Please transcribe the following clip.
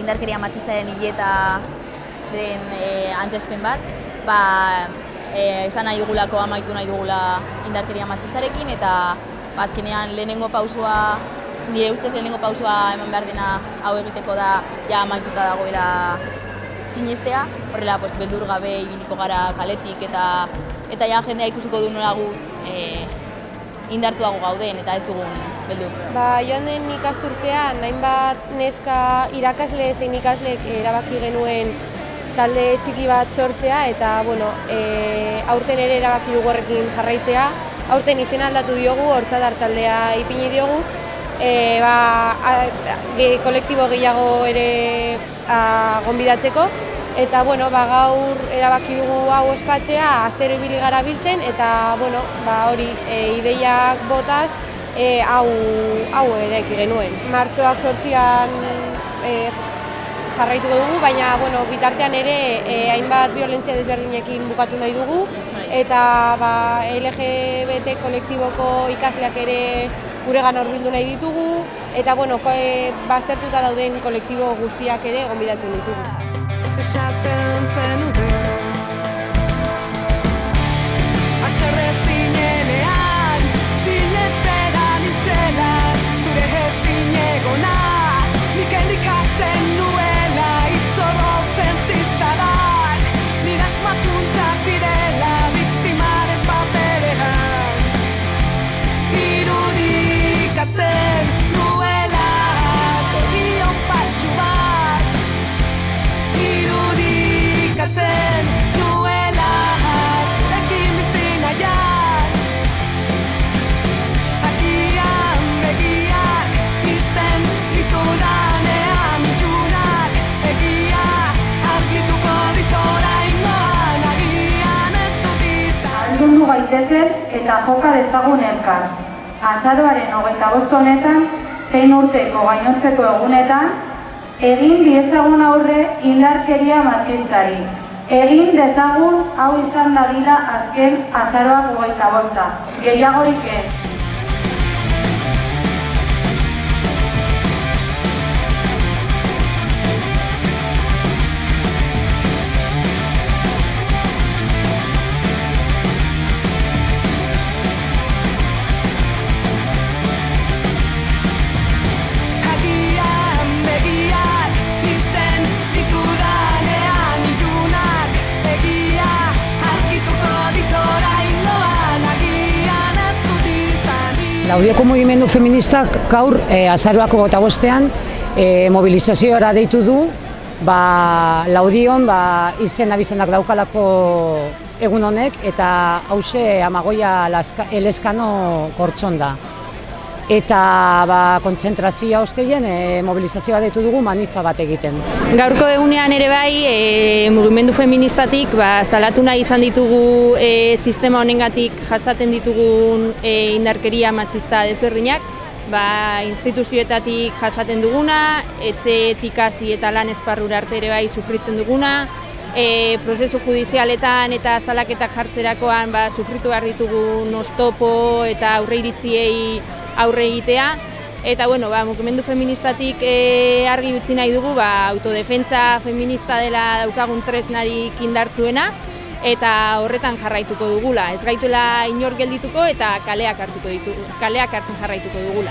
indarkeria matxistaren hiletaren antzespen bat, esan nahi dugulako, amaitu nahi dugula indarkeria matxistarekin, eta azkenean lehenengo pausua, nire ustez lehenengo pausua eman behar dena hau egiteko da, ja amaituta dagoela sinestea, horrela beldur gabe ibiliko gara kaletik, eta ja jendea ikusiko du nola gu indartuago gauden eta ez dugun beldur. Joan den ikasturtean, hainbat neska irakasle zein ikaslek erabaki genuen talde txiki bat sortzea, eta aurten ere erabaki dugu horrekin jarraitzea. Aurten izena aldatu diogu, Hortzadar taldea ipini diogu, kolektibo gehiago ere gonbidatzeko. Eta gaur erabaki dugu hau ospatzea, astero ibili gara biltzen, eta hori ideiak botaz hau eraiki genuen. Martxoak 8an jarraituko dugu, baina bitartean ere hainbat biolentzia desberdinekin bukatu nahi dugu, eta LGBT kolektiboko ikasleak ere guregan hurbildu nahi ditugu, eta baztertuta dauden kolektibo guztiak ere gonbidatzen ditugu. Esaten zenuten haserre zinenean sinestegan nintzela, zure ezin egona nik elikatzen nuela, itzorrotzen ziztadan nire asmakuntza zirela biktimaren paperean, irudikatzen nuela zorion faltsu bat, irudikatzen nuela zurekin bizi nahian, agian begiak ixten ditudanean itxunak, egia argituko dit oraingoan, agian ez dut izan. Ahaldundu gaitezen eta joka dezagun elkar. Azaroaren 25 honetan, 6 urteko gainontzeko egunetan, egin diezagun aurre indarkeria matxistari. Egin dezagun hau izan dadila azken azaroak 25. Gehiagorik ez. Laudioko mugimendu feministak gaur azaroak 25ean mobilizazioa deitu du, Laudion izen abizenak daukalako egun honek, eta hause Amagoia Elezkano Kortxonda. Eta kontzentrazioa osteien mobilizazioa deitu dugu manifa bat egiten. Gaurko egunean ere bai, mugimendu feministatik salatu nahi izan ditugu sistema honengatik jasaten ditugun indarkeria matxista desberdinak, instituzioetatik jasaten duguna, etxeetik hasi eta lan esparrura arte ere bai sufritzen duguna, prozesu judizialetan eta salaketak jartzerakoan sufritu behar ditugun oztopo eta aurreiritziei aurre egitea, eta mugimendu feministatik argi utzi nahi dugu autodefentsa feminista dela daukagun tresnarik indartsuena, eta horretan jarraituko dugula. Ez gaituela inor geldituko eta kaleak hartzen jarraituko dugula.